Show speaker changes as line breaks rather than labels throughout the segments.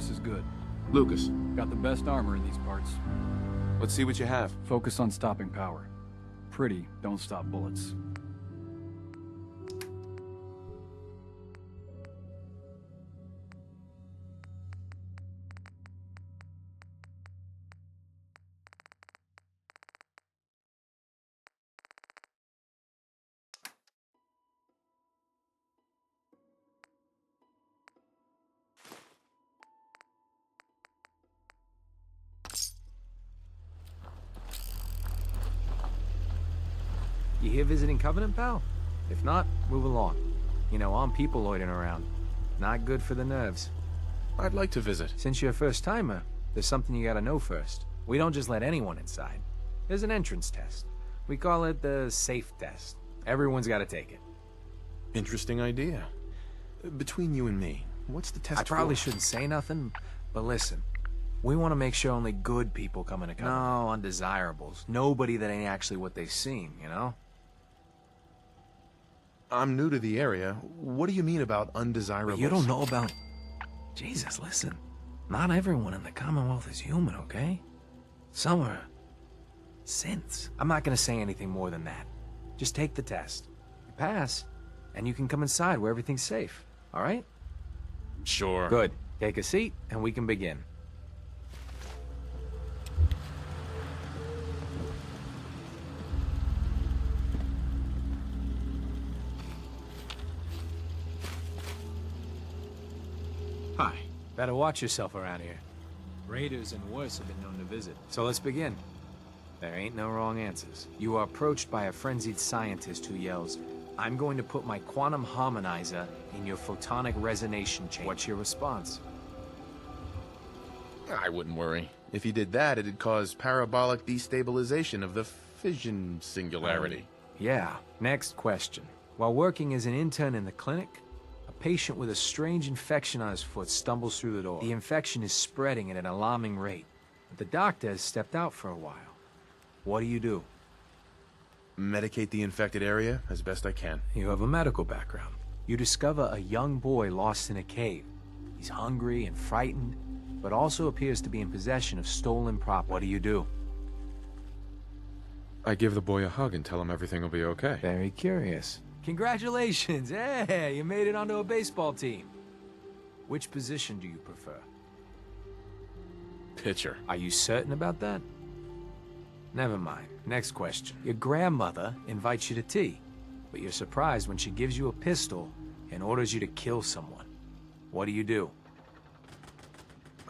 This is good.
Lucas,
Got the best armor in these parts.
let's see what you have.
Focus on stopping power. Pretty, don't stop bullets.
You here visiting Covenant, pal? If not, move along. You know, armed people loitering around. Not good for the nerves.
I'd like to visit.
Since you're a first-timer, there's something you gotta know first. We don't just let anyone inside. There's an entrance test. We call it the safe test. Everyone's gotta take it.
Interesting idea. Between you and me, what's the test
I probably
for?
shouldn't say nothing, but listen. We want to make sure only good people come into Covenant. No undesirables. Nobody that ain't actually what they seem, you know?
I'm new to the area. What do you mean about
But
undesirables?
you don't know about... Jesus, listen. Not everyone in the Commonwealth is human, okay? Some are... synths. I'm not gonna say anything more than that. Just take the test. You pass, and you can come inside where everything's safe, alright?
Sure.
Good. Take a seat, and we can begin.
Hi.
Better watch yourself around here. Raiders and worse have been known to visit. So let's begin. There ain't no wrong answers. You are approached by a frenzied scientist who yells, "I'm going to put my quantum harmonizer in your photonic resonation chamber." What's your response?
I wouldn't worry. If he did that, it'd cause parabolic destabilization of the fission singularity.
Yeah. Next question. While working as an intern in the clinic, a patient with a strange infection on his foot stumbles through the door. The infection is spreading at an alarming rate, but the doctor has stepped out for a while. What do?
Medicate the infected area as best I can.
You have a medical background. You discover a young boy lost in a cave. He's hungry and frightened, but also appears to be in possession of stolen property. What do?
I give the boy a hug and tell him everything will be okay.
Very curious. Congratulations! Hey, you made it onto a baseball team. Which position do you prefer?
Pitcher.
Are you certain about that? Never mind. Next question. Your grandmother invites you to tea, but you're surprised when she gives you a pistol and orders you to kill someone. What do?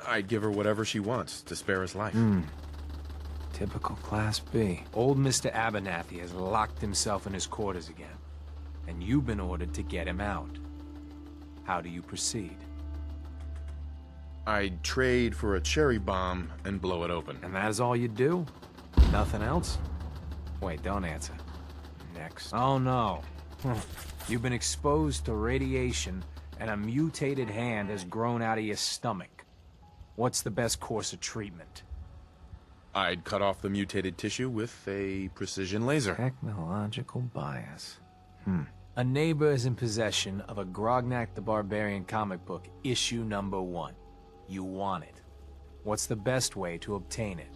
I'd give her whatever she wants to spare his life.
Typical Class B. Old Mr. Abernathy has locked himself in his quarters again, and you've been ordered to get him out. How do you proceed?
I'd trade for a cherry bomb and blow it open.
And that is all you do? Nothing else? Wait, don't answer. Next. Oh no. You've been exposed to radiation, and a mutated hand has grown out of your stomach. What's the best course of treatment?
I'd cut off the mutated tissue with a precision laser.
Technological bias. A neighbor is in possession of a Grognak the Barbarian comic book, issue number 1. You want it. What's the best way to obtain it?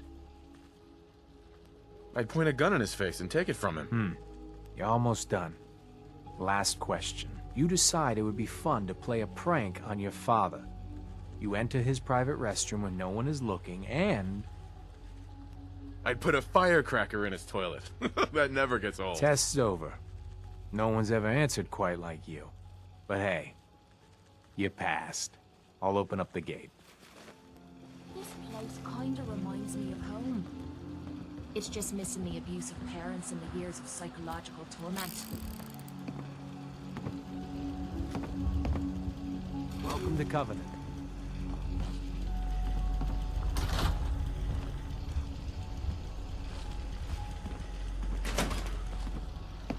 I'd point a gun in his face and take it from him.
You're almost done. Last question. You decide it would be fun to play a prank on your father. You enter his private restroom when no one is looking, and...
I'd put a firecracker in his toilet. That never gets old.
Test's over. No one's ever answered quite like you. But hey, you passed. I'll open up the gate.
This place kinda reminds me of home. It's just missing the abusive parents and the years of psychological torment.
Welcome to Covenant.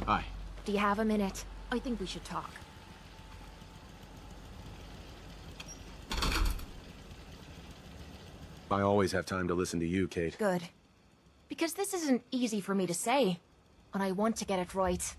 Hi.
Do you have a minute? I think we should talk.
I always have time to listen to you, Kate.
Good. Because this isn't easy for me to say, but I want to get it right.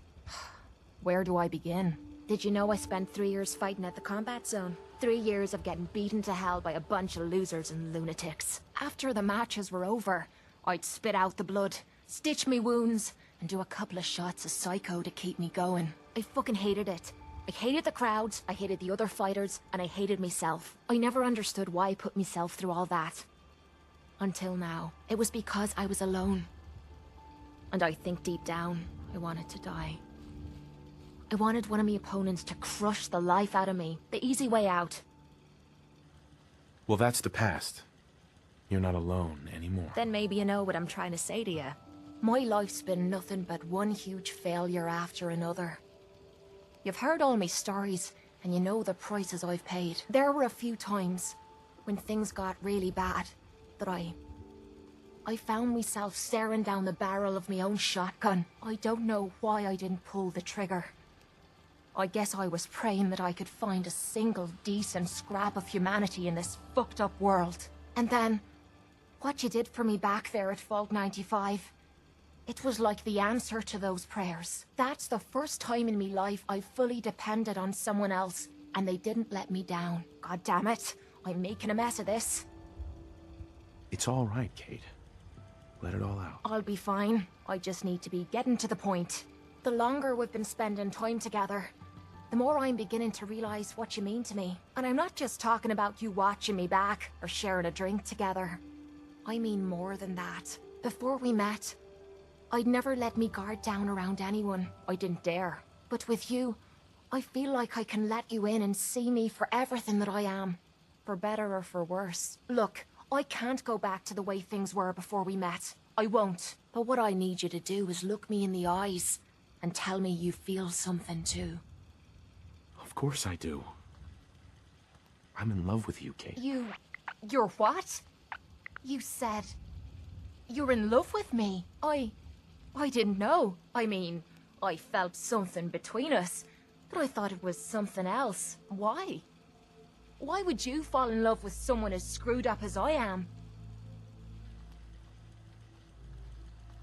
Where do I begin? Did you know I spent 3 years fighting at the combat zone? 3 years of getting beaten to hell by a bunch of losers and lunatics. After the matches were over, I'd spit out the blood, stitch me wounds, and do a couple of shots of Psycho to keep me going. I fucking hated it. I hated the crowds, I hated the other fighters, and I hated myself. I never understood why I put myself through all that. Until now. It was because I was alone. And I think deep down, I wanted to die. I wanted one of my opponents to crush the life out of me. The easy way out.
Well, that's the past. You're not alone anymore.
Then maybe you know what I'm trying to say to you. My life's been nothing but one huge failure after another. You've heard all my stories, and you know the prices I've paid. There were a few times, when things got really bad, that I found myself staring down the barrel of my own shotgun. I don't know why I didn't pull the trigger. I guess I was praying that I could find a single decent scrap of humanity in this fucked up world. And then, what you did for me back there at Fault 95, it was like the answer to those prayers. That's the first time in me life I fully depended on someone else, and they didn't let me down. God damn it, I'm making a mess of this.
It's all right, Kate. Let it all out.
I'll be fine. I just need to be getting to the point. The longer we've been spending time together, the more I'm beginning to realize what you mean to me. And I'm not just talking about you watching me back or sharing a drink together. I mean more than that. Before we met, I'd never let me guard down around anyone. I didn't dare. But with you, I feel like I can let you in and see me for everything that I am. For better or for worse. Look, I can't go back to the way things were before we met. I won't. But what I need you to do is look me in the eyes and tell me you feel something too.
Of course I do. I'm in love with you, Kate.
You're what? You said you're in love with me. I didn't know. I mean, I felt something between us, but I thought it was something else. Why? Why would you fall in love with someone as screwed up as I am?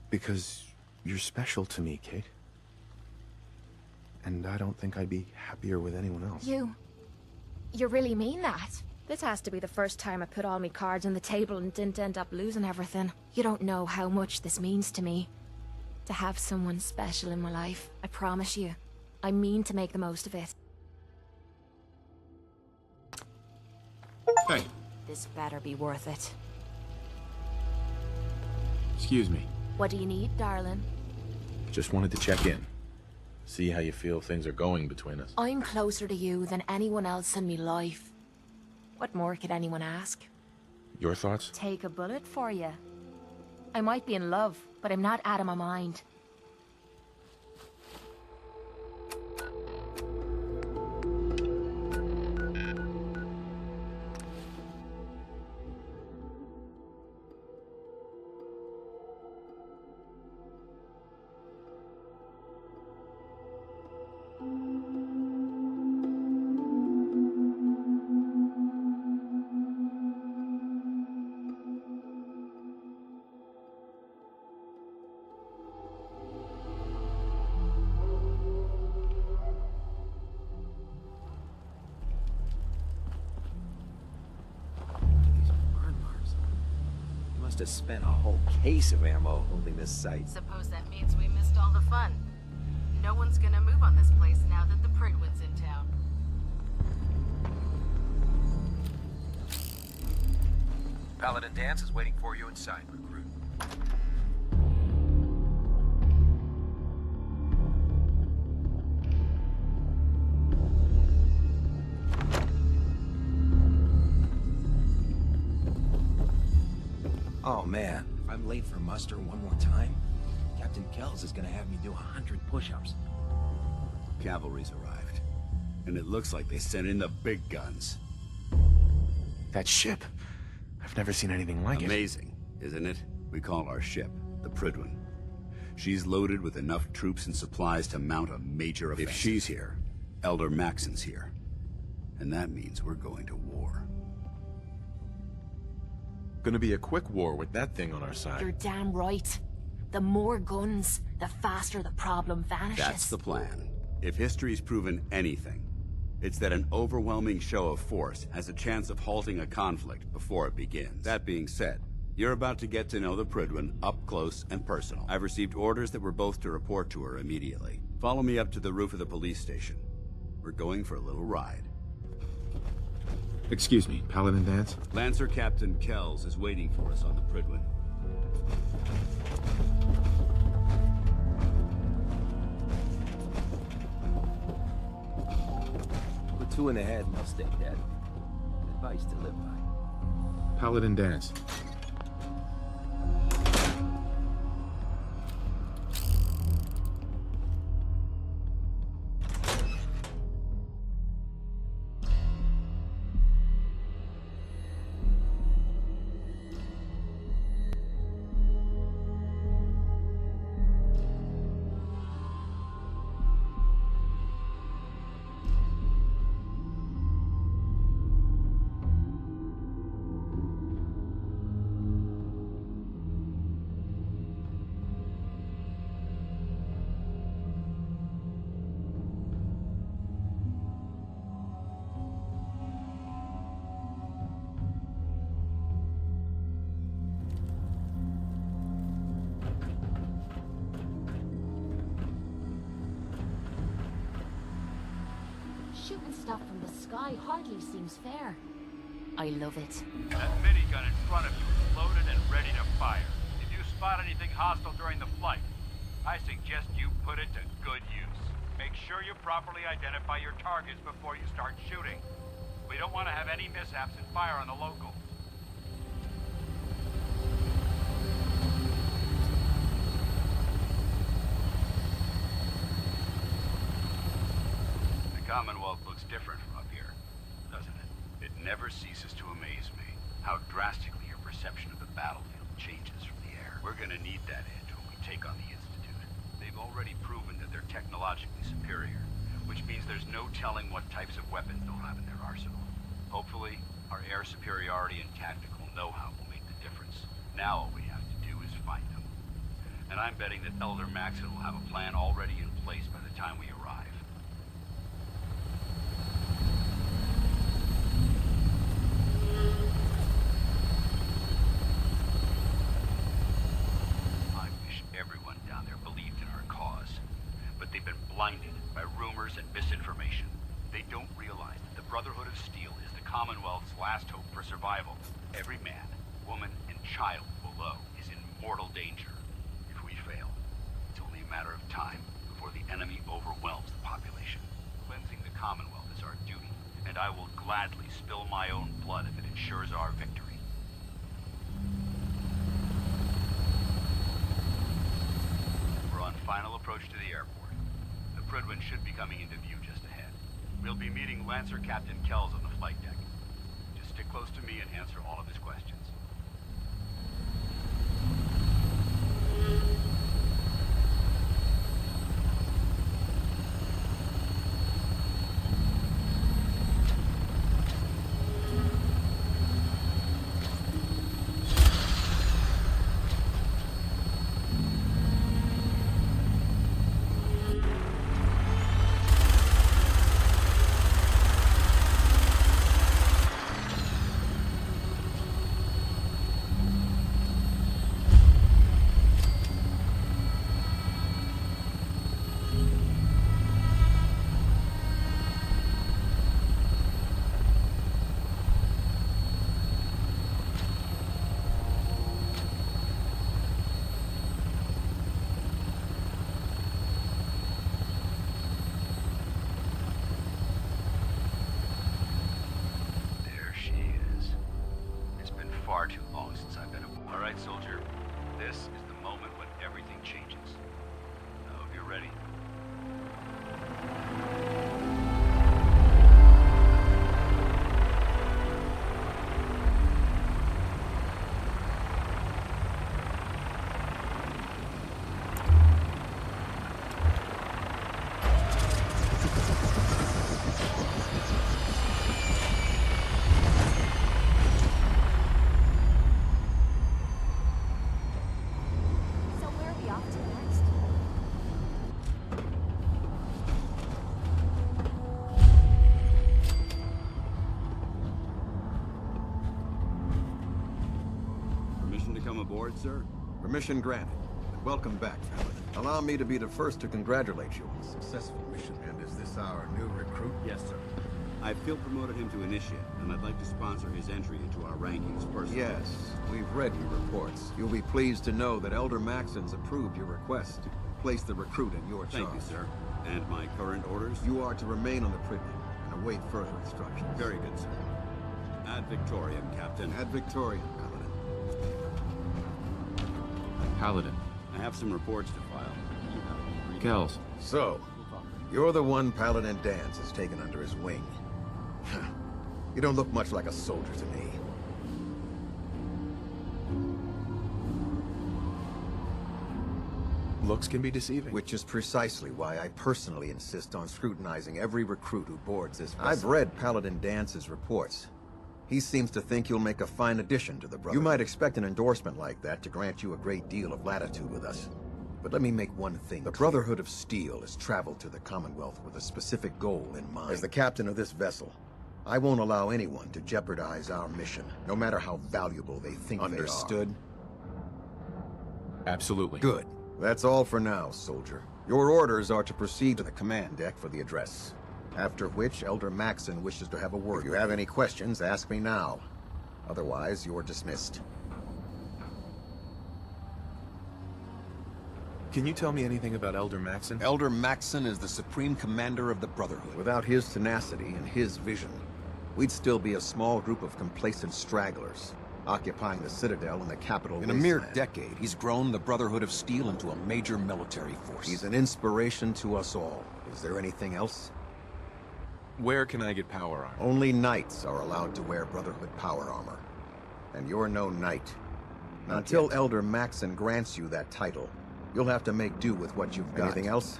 Because you're special to me, Kate. And I don't think I'd be happier with anyone else.
You really mean that? This has to be the first time I put all my cards on the table and didn't end up losing everything. You don't know how much this means to me. To have someone special in my life. I promise you. I mean to make the most of it.
Hey,
This better be worth it.
excuse me.
What do you need, darling?
Just wanted to check in. See how you feel things are going between us.
I'm closer to you than anyone else in me life. What more could anyone ask?
Your thoughts?
Take a bullet for you. I might be in love, but I'm not out of my mind.
Must have spent a whole case of ammo holding this site.
Suppose that means we missed all the fun. No one's gonna move on this place now that the Brotherhood's in town.
Paladin Dance is waiting for you inside, recruit. Oh man, if I'm late for muster one more time, Captain Kells is gonna have me do 100 push-ups.
Cavalry's arrived. And it looks like they sent in the big guns.
That ship. I've never seen anything like it.
Amazing, isn't it? We call our ship the Prydwen. She's loaded with enough troops and supplies to mount a major offensive. If she's here, Elder Maxson's here. And that means we're going to war.
Gonna be a quick war with that thing on our side.
You're damn right. The more guns, the faster the problem vanishes.
That's the plan. If history's proven anything, it's that an overwhelming show of force has a chance of halting a conflict before it begins. That being said, you're about to get to know the Prydwen up close and personal. I've received orders that we're both to report to her immediately. Follow me up to the roof of the police station. We're going for a little ride.
Excuse me, Paladin Dance?
Lancer Captain Kells is waiting for us on the Prydwen.
Put two in the head and I'll stay dead. Advice to live by.
Paladin Dance.
Shooting stuff from the sky hardly seems fair. I love it.
That minigun in front of you is loaded and ready to fire. If you spot anything hostile during the flight, I suggest you put it to good use. Make sure you properly identify your targets before you start shooting. We don't want to have any mishaps and fire on the locals.
The Commonwealth looks different from up here, doesn't it? It never ceases to amaze me how drastically your perception of the battlefield changes from the air. We're gonna need that edge when we take on the Institute. They've already proven that they're technologically superior, which means there's no telling what types of weapons they'll have in their arsenal. Hopefully, our air superiority and tactical know-how will make the difference. Now all we have to do is find them. And I'm betting that Elder Maxson will have a plan already in place by the time we arrive. I wish everyone down there believed in our cause, but they've been blinded by rumors and misinformation. They don't realize that the Brotherhood of Steel is the Commonwealth's last hope for survival. Every man, woman, and child below is in mortal danger. If we fail, it's only a matter of time before the enemy overwhelms the population. Cleansing the Commonwealth is our duty, and I will gladly spill my own blood if it ensures our victory. We're on final approach to the airport. The Prydwen should be coming into view just ahead. We'll be meeting Lancer Captain Kells on the flight deck. Just stick close to me and answer all of his questions. aboard, sir?
Permission granted. Welcome back, Paladin. Allow me to be the first to congratulate you on a successful mission.
And is this our new recruit?
Yes, sir. I feel promoted him to initiate, and I'd like to sponsor his entry into our rankings personally.
Yes, we've read your reports. You'll be pleased to know that Elder Maxson's approved your request to place the recruit in your charge.
Thank you, sir. And my current orders?
You are to remain on the Pridman and await further instructions.
Very good, sir. Ad Victoriam, Captain.
Ad Victoriam, Paladin.
Paladin.
I have some reports to file. You have any brief-
Kells.
So, you're the one Paladin Danse has taken under his wing. You don't look much like a soldier to me.
Looks can be deceiving.
Which is precisely why I personally insist on scrutinizing every recruit who boards this vessel. I've read Paladin Dance's reports. He seems to think you'll make a fine addition to the Brotherhood. You might expect an endorsement like that to grant you a great deal of latitude with us. But let me make one thing clear. The Brotherhood of Steel has traveled to the Commonwealth with a specific goal in mind. As the captain of this vessel, I won't allow anyone to jeopardize our mission, no matter how valuable they think they are. Understood?
Absolutely.
Good. That's all for now, soldier. Your orders are to proceed to the command deck for the address. After which, Elder Maxson wishes to have a word. If you have any questions, ask me now. Otherwise, you're dismissed.
Can you tell me anything about Elder Maxson?
Elder Maxson is the supreme commander of the Brotherhood.
Without his tenacity and his vision, we'd still be a small group of complacent stragglers, occupying the Citadel and the capital.
In a mere decade, he's grown the Brotherhood of Steel into a major military force.
He's an inspiration to us all. Is there anything else?
Where can I get power armor?
Only knights are allowed to wear Brotherhood power armor. And you're no knight. Until Elder Maxson grants you that title, you'll have to make do with what you've got. Anything else?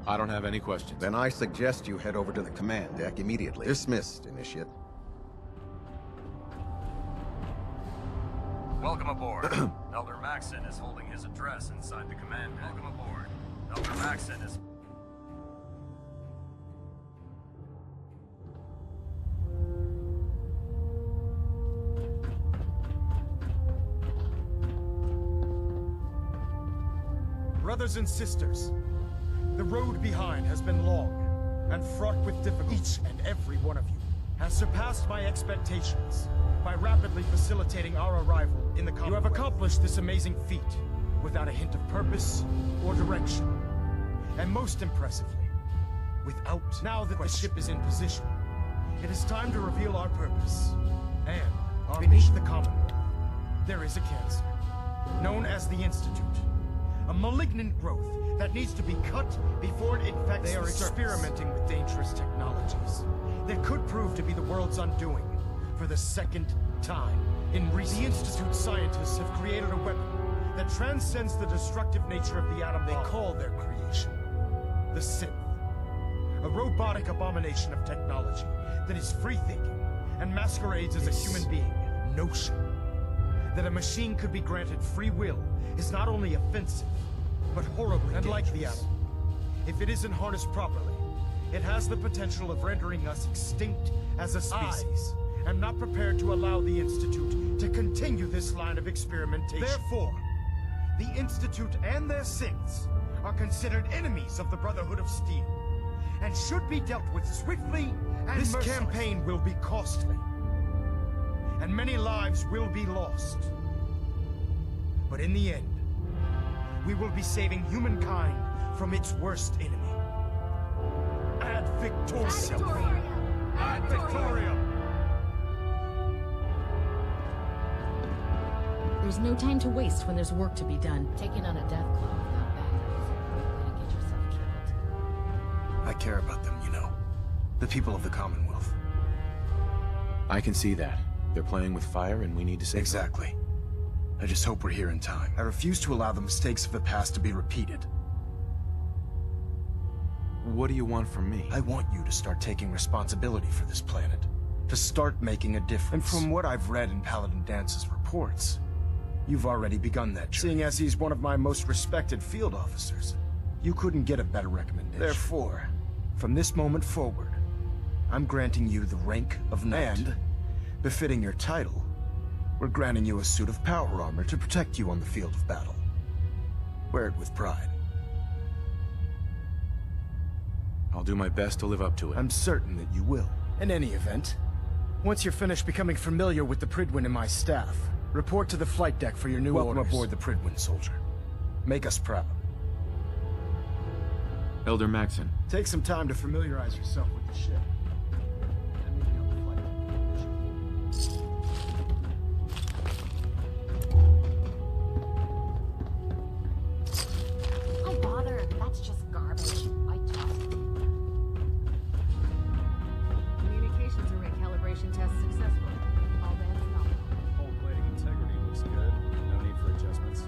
I don't have any questions.
Then I suggest you head over to the command deck immediately. Dismissed, Initiate.
Welcome aboard. Elder Maxson is holding his address inside the command deck. Welcome aboard. Elder Maxson is...
Brothers and sisters, the road behind has been long and fraught with difficulty. Each and every one of you has surpassed my expectations by rapidly facilitating our arrival in the Commonwealth. You have accomplished this amazing feat without a hint of purpose or direction. And most impressively, without... Now that the ship is in position, it is time to reveal our purpose. And beneath the Commonwealth, there is a cancer, known as the Institute. A malignant growth that needs to be cut before it infects the surface. They are experimenting with dangerous technologies that could prove to be the world's undoing for the second time in recent years. The Institute scientists have created a weapon that transcends the destructive nature of the atom bomb. They call their creation the Synth. A robotic abomination of technology that is free-thinking and masquerades as a human being. Notion that a machine could be granted free will is not only offensive, but horribly dangerous. And like the atom, if it isn't harnessed properly, it has the potential of rendering us extinct as a species. I am not prepared to allow the Institute to continue this line of experimentation. Therefore, the Institute and their synths are considered enemies of the Brotherhood of Steel, and should be dealt with swiftly and mercilessly. This campaign will be costly, and many lives will be lost. But in the end, we will be saving humankind from its worst enemy. Ad Victoriam! Ad Victoriam!
There's no time to waste when there's work to be done.
Taking on a death clock without backup is a great way to get yourself killed.
I care about them, you know. The people of the Commonwealth.
I can see that. They're playing with fire and we need to save them.
Exactly. I just hope we're here in time. I refuse to allow the mistakes of the past to be repeated.
What do you want from me?
I want you to start taking responsibility for this planet. To start making a difference. And from what I've read in Paladin Dance's reports, you've already begun that journey. Seeing as he's one of my most respected field officers, you couldn't get a better recommendation. Therefore, from this moment forward, I'm granting you the rank of knight. And, befitting your title, We're granting you a suit of power armor to protect you on the field of battle. Wear it with pride.
I'll do my best to live up to it.
I'm certain that you will. In any event, once you're finished becoming familiar with the Prydwen and my staff, report to the flight deck for your new orders. Welcome aboard the Prydwen, soldier. Make us proud.
Elder Maxson.
Take some time to familiarize yourself with the ship. Then meet me on the flight deck.
Why bother? That's just garbage. I tossed it.
Communications array calibration test successful. All bands nominal.
Hull plating integrity looks good. No need for adjustments.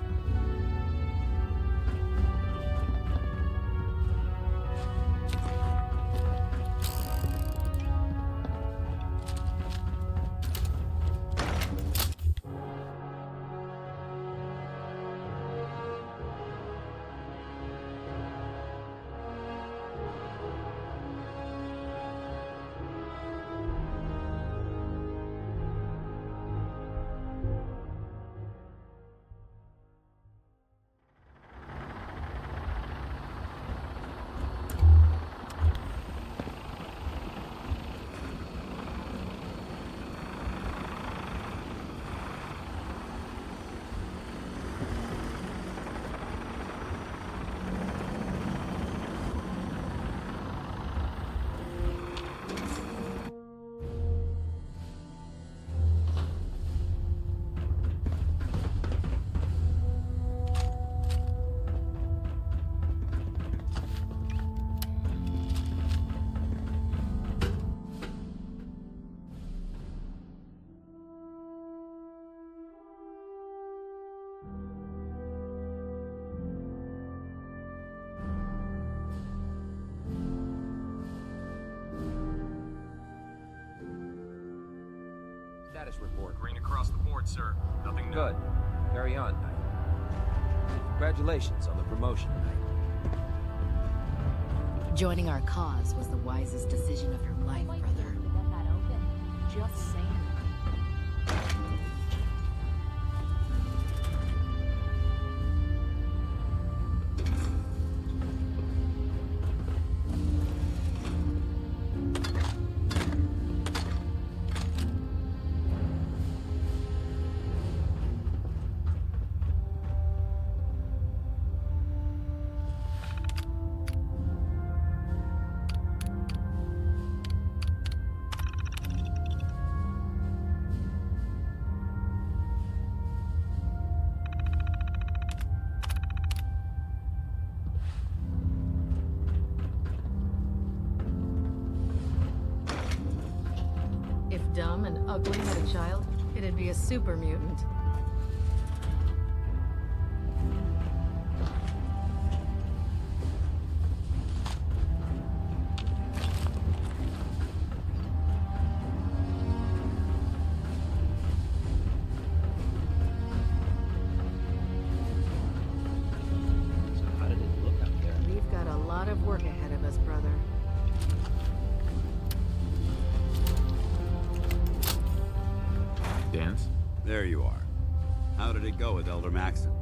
Status report.
Green across the board, sir. Nothing new.
Good. Carry on, Knight. Congratulations on the promotion, Knight.
Joining our cause was the wisest decision of your life, brother.
Get that open. Just saying.
If dumb and ugly had a child, it'd be a super mutant.
So how did it look out there?
We've got a lot of work ahead of us, brother.
Dance?
There you are. How did it go with Elder Maxson?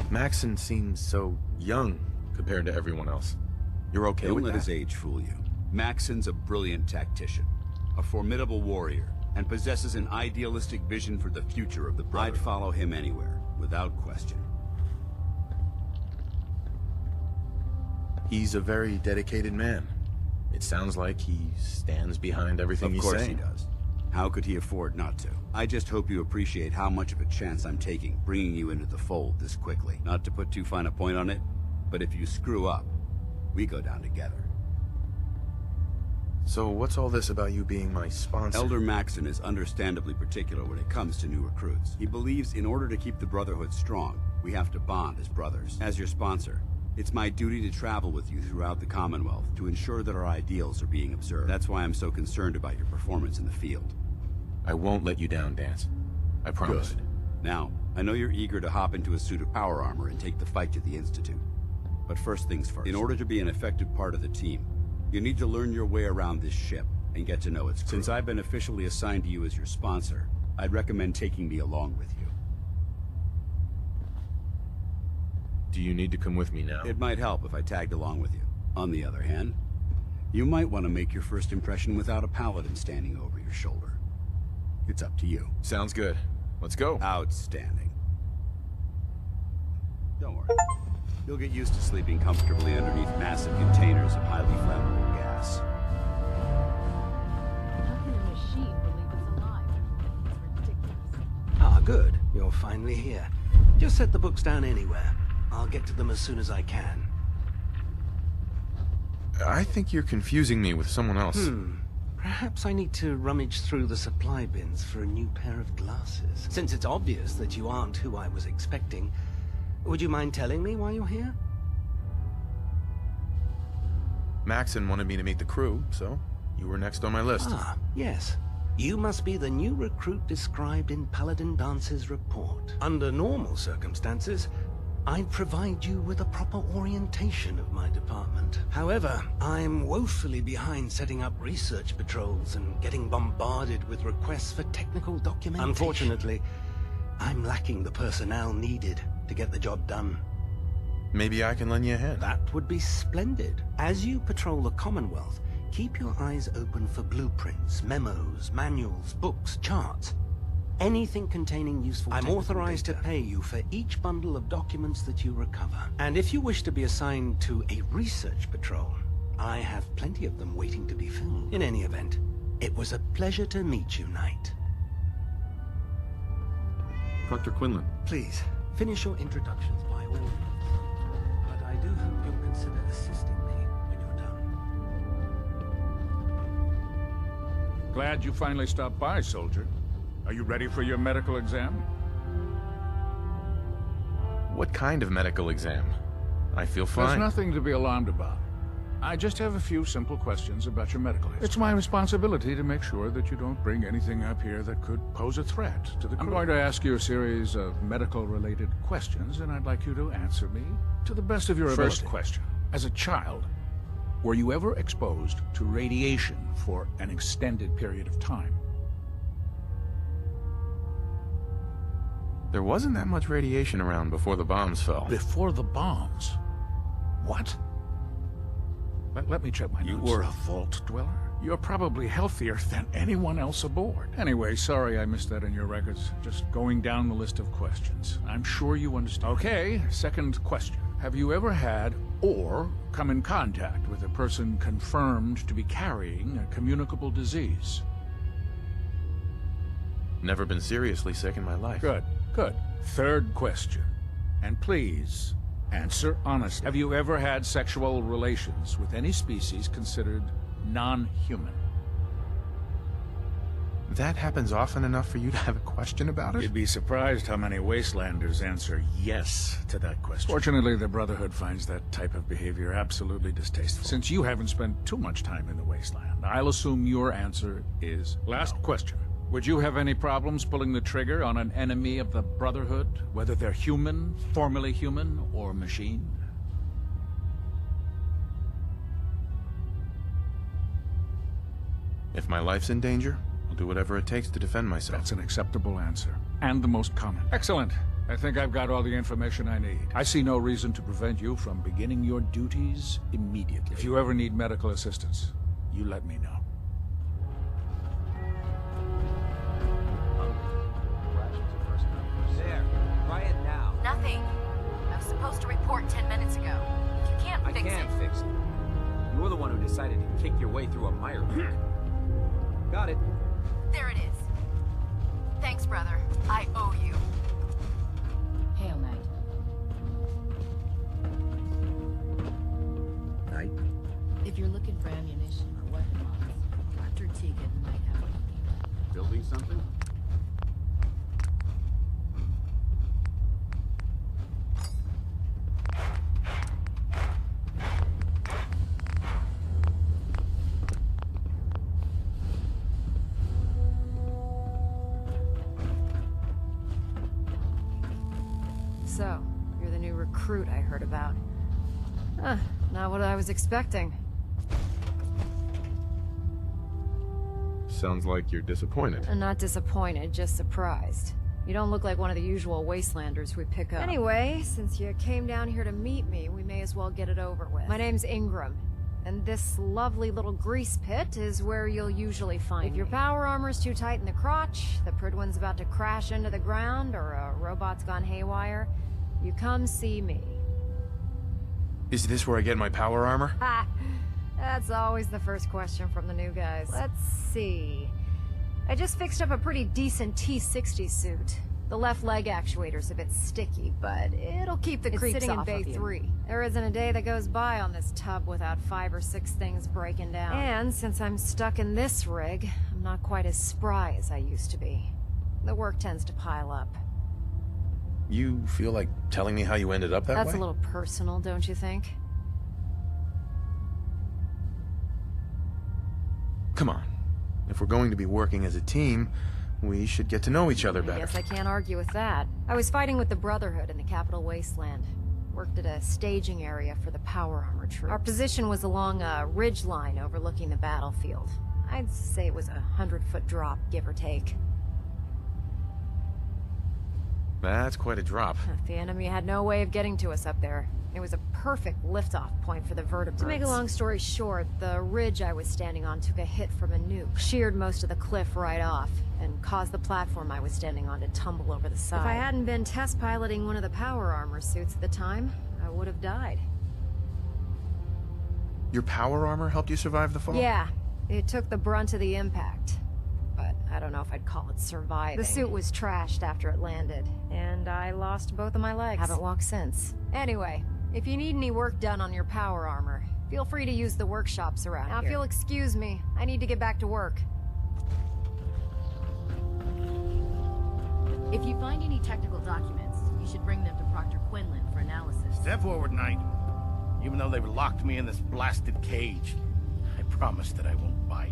Maxson seems so young compared to everyone else. You're okay
Don't
with
let
that?
his age fool you. Maxson's a brilliant tactician, a formidable warrior, and possesses an idealistic vision for the future of the Brotherhood. I'd follow him anywhere, without question.
He's a very dedicated man. It sounds like he stands behind everything he's saying.
Of course he does. How could he afford not to? I just hope you appreciate how much of a chance I'm taking, bringing you into the fold this quickly. Not to put too fine a point on it, but if you screw up, we go down together.
So what's all this about you being my sponsor?
Elder Maxson is understandably particular when it comes to new recruits. He believes in order to keep the Brotherhood strong, we have to bond as brothers. As your sponsor, it's my duty to travel with you throughout the Commonwealth to ensure that our ideals are being observed. That's why I'm so concerned about your performance in the field.
I won't let you down, Dance. I promise.
Good. Now, I know you're eager to hop into a suit of power armor and take the fight to the Institute. But first things first. In order to be an effective part of the team, you need to learn your way around this ship and get to know its crew. Since I've been officially assigned to you as your sponsor, I'd recommend taking me along with you.
Do you need to come with me now?
It might help if I tagged along with you. On the other hand, you might want to make your first impression without a paladin standing over your shoulder. It's up to you.
Sounds good. Let's go.
Outstanding. Don't worry. You'll get used to sleeping comfortably underneath massive containers of highly flammable gas.
How can a machine believe it's alive? It's ridiculous.
Ah, good. You're finally here. Just set the books down anywhere. I'll get to them as soon as I can.
I think you're confusing me with someone else.
Perhaps I need to rummage through the supply bins for a new pair of glasses. Since it's obvious that you aren't who I was expecting, would you mind telling me why you're here?
Maxson wanted me to meet the crew, so you were next on my list.
Ah, yes. You must be the new recruit described in Paladin Dance's report. Under normal circumstances, I'd provide you with a proper orientation of my department. However, I'm woefully behind setting up research patrols and getting bombarded with requests for technical documentation. Unfortunately, I'm lacking the personnel needed to get the job done.
Maybe I can lend you a hand.
That would be splendid. As you patrol the Commonwealth, keep your eyes open for blueprints, memos, manuals, books, charts. Anything containing useful I'm authorized to pay you for each bundle of documents that you recover. And if you wish to be assigned to a research patrol, I have plenty of them waiting to be filled. In any event, it was a pleasure to meet you, Knight.
Dr. Quinlan.
Please, finish your introductions by all means. But I do hope you'll consider assisting me when you're done.
Glad you finally stopped by, soldier. Are you ready for your medical exam?
What kind of medical exam? I feel fine.
There's nothing to be alarmed about. I just have a few simple questions about your medical history. It's my responsibility to make sure that you don't bring anything up here that could pose a threat to the crew. I'm going to ask you a series of medical-related questions, and I'd like you to answer me to the best of your ability. First question. As a child, were you ever exposed to radiation for an extended period of time?
There wasn't that much radiation around before the bombs fell.
Before the bombs? What? Let me check my notes. You were a vault dweller? You're probably healthier than anyone else aboard. Anyway, sorry I missed that in your records. Just going down the list of questions. I'm sure you understand. Okay, second question. Have you ever had or come in contact with a person confirmed to be carrying a communicable disease?
Never been seriously sick in my life.
Good, good. Third question. And please, answer honestly. Have you ever had sexual relations with any species considered non-human?
That happens often enough for you to have a question about it?
You'd be surprised how many Wastelanders answer yes to that question. Fortunately, the Brotherhood finds that type of behavior absolutely distasteful. Since you haven't spent too much time in the Wasteland, I'll assume your answer is last question. Would you have any problems pulling the trigger on an enemy of the Brotherhood, whether they're human, formerly human, or machine?
If my life's in danger, I'll do whatever it takes to defend myself.
That's an acceptable answer, and the most common. Excellent. I think I've got all the information I need. I see no reason to prevent you from beginning your duties immediately. If you ever need medical assistance, you let me know.
There. Try it now.
Nothing. I was supposed to report 10 minutes ago. You can't fix it.
I can't fix it. You're the one who decided to kick your way through a mire pit. Got it.
There it is. Thanks, brother. I owe you.
Hail, Knight.
Knight?
If you're looking for ammunition or weapon mods, Dr. Tegan might have one.
Building something?
So, you're the new recruit I heard about. Not what I was expecting.
Sounds like you're disappointed.
I'm not disappointed, just surprised. You don't look like one of the usual wastelanders we pick up. Anyway, since you came down here to meet me, we may as well get it over with. My name's Ingram, and this lovely little grease pit is where you'll usually find me. If your power armor's too tight in the crotch, the Pridwin's about to crash into the ground, or a robot's gone haywire, you come see me.
Is this where I get my power armor?
Ha! That's always the first question from the new guys. Let's see. I just fixed up a pretty decent T-60 suit. The left leg actuator's a bit sticky, but it'll keep the creeps sitting off in Bay 3. There isn't a day that goes by on this tub without 5 or 6 things breaking down. And since I'm stuck in this rig, I'm not quite as spry as I used to be. The work tends to pile up.
You feel like telling me how you ended up that way?
That's a little personal, don't you think?
Come on. If we're going to be working as a team, we should get to know each other better.
I guess I can't argue with that. I was fighting with the Brotherhood in the capital wasteland. Worked at a staging area for the power armor troops. Our position was along a ridge line overlooking the battlefield. I'd say it was a 100-foot drop, give or take.
That's quite a drop.
The enemy had no way of getting to us up there. It was a perfect liftoff point for the vertebrates. To make a long story short, the ridge I was standing on took a hit from a nuke, sheared most of the cliff right off, and caused the platform I was standing on to tumble over the side. If I hadn't been test piloting one of the power armor suits at the time, I would have died.
Your power armor helped you survive the fall?
Yeah, it took the brunt of the impact. But I don't know if I'd call it surviving. The suit was trashed after it landed, and I lost both of my legs. Haven't walked since. Anyway, if you need any work done on your power armor, feel free to use the workshops around here. Now, if you'll excuse me, I need to get back to work.
If you find any technical documents, you should bring them to Proctor Quinlan for analysis.
Step forward, Knight. Even though they've locked me in this blasted cage, I promise that I won't bite.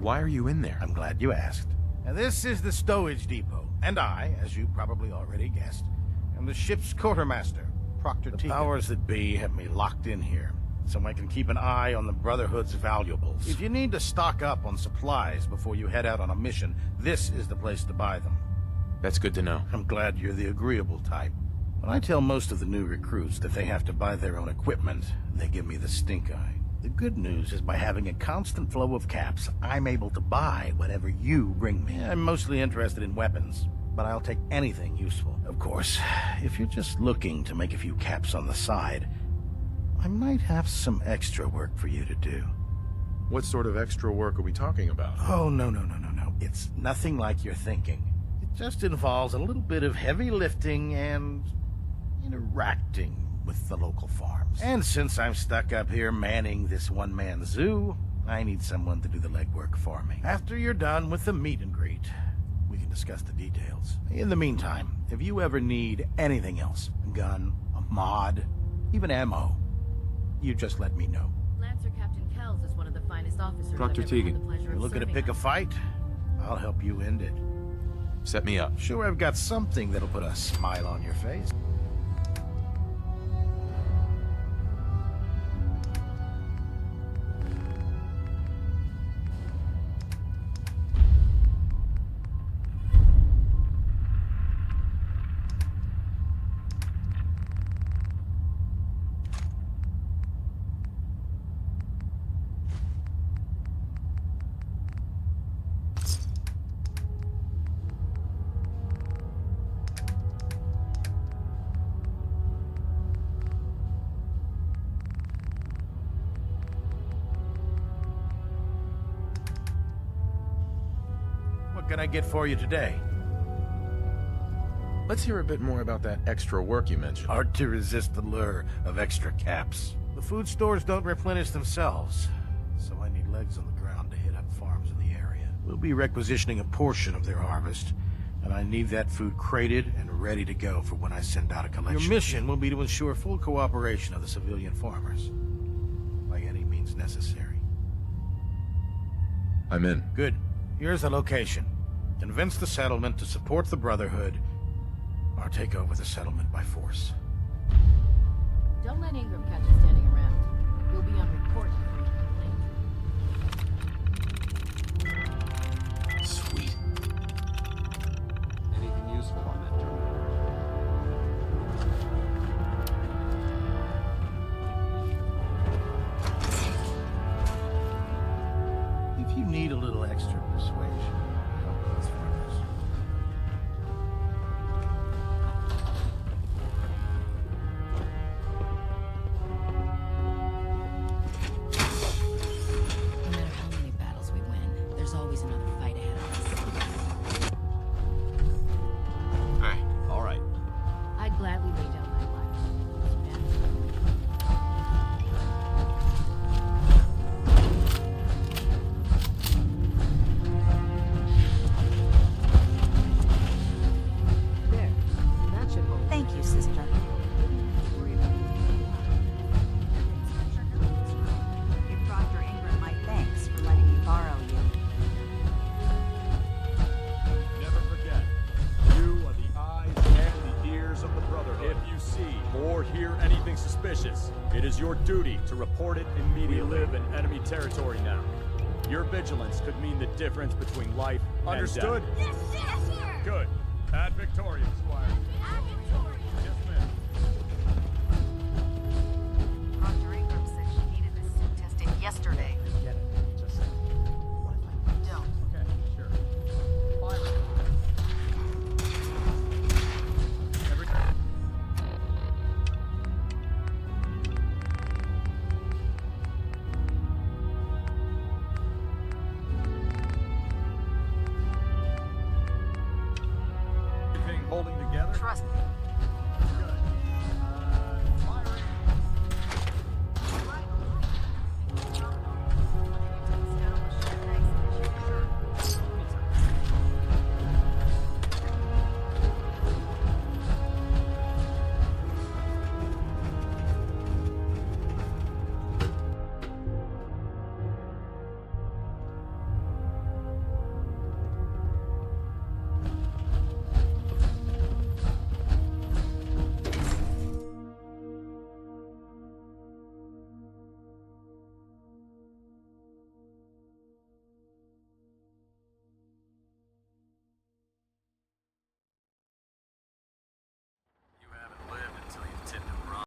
Why are you in there?
I'm glad you asked. Now, this is the stowage depot, and I, as you probably already guessed, am the ship's quartermaster, Proctor Tegan. The powers that be have me locked in here, so I can keep an eye on the Brotherhood's valuables. If you need to stock up on supplies before you head out on a mission, this is the place to buy them.
That's good to know.
I'm glad you're the agreeable type. When I tell most of the new recruits that they have to buy their own equipment, they give me the stink eye. The good news is by having a constant flow of caps, I'm able to buy whatever you bring me. I'm mostly interested in weapons, but I'll take anything useful. Of course, if you're just looking to make a few caps on the side, I might have some extra work for you to do.
What sort of extra work are we talking about?
Oh, no. It's nothing like you're thinking. It just involves a little bit of heavy lifting and interacting with the local farms. And since I'm stuck up here manning this one-man zoo, I need someone to do the legwork for me. After you're done with the meet and greet, we can discuss the details. In the meantime, if you ever need anything else, a gun, a mod, even ammo, you just let me know.
Lancer Captain Kells is one of the finest officers.
Proctor Tegan.
You're looking to pick a fight? I'll help you end it.
Set me up.
Sure, I've got something that'll put a smile on your face. What can I get for you today?
Let's hear a bit more about that extra work you mentioned.
Hard to resist the lure of extra caps. The food stores don't replenish themselves, so I need legs on the ground to hit up farms in the area. We'll be requisitioning a portion of their harvest, and I need that food crated and ready to go for when I send out a collection. Your mission will be to ensure full cooperation of the civilian farmers, by any means necessary.
I'm in.
Good. Here's the location. Convince the settlement to support the Brotherhood, or take over the settlement by force.
Don't let Ingram catch you standing around. He'll be on report before you complain.
useful on that terminal.
If you need a little extra persuasion, help those fronts.
No matter how many battles we win, there's always another fight ahead of us.
Hey. All right.
I'd gladly lay down my life.
There. That should hold.
Thank you, sister. Give Dr. Ingram my thanks for letting me borrow you.
Never forget, you are the eyes and the ears of the Brotherhood. If you see or hear anything suspicious, it is your duty to report it immediately. We live in enemy territory now. Your vigilance could mean the difference between life
Understood?
and death.
Yes, yes, sir!
Good. Ad Victoriam, Squire.
Ad Victoriam.
Yes, ma'am.
Dr. Ingram said she needed this suit tested yesterday.
Get it. Just what if I
Don't.
Okay, sure. Fire. Every Everything holding together?
Trust me.
Good.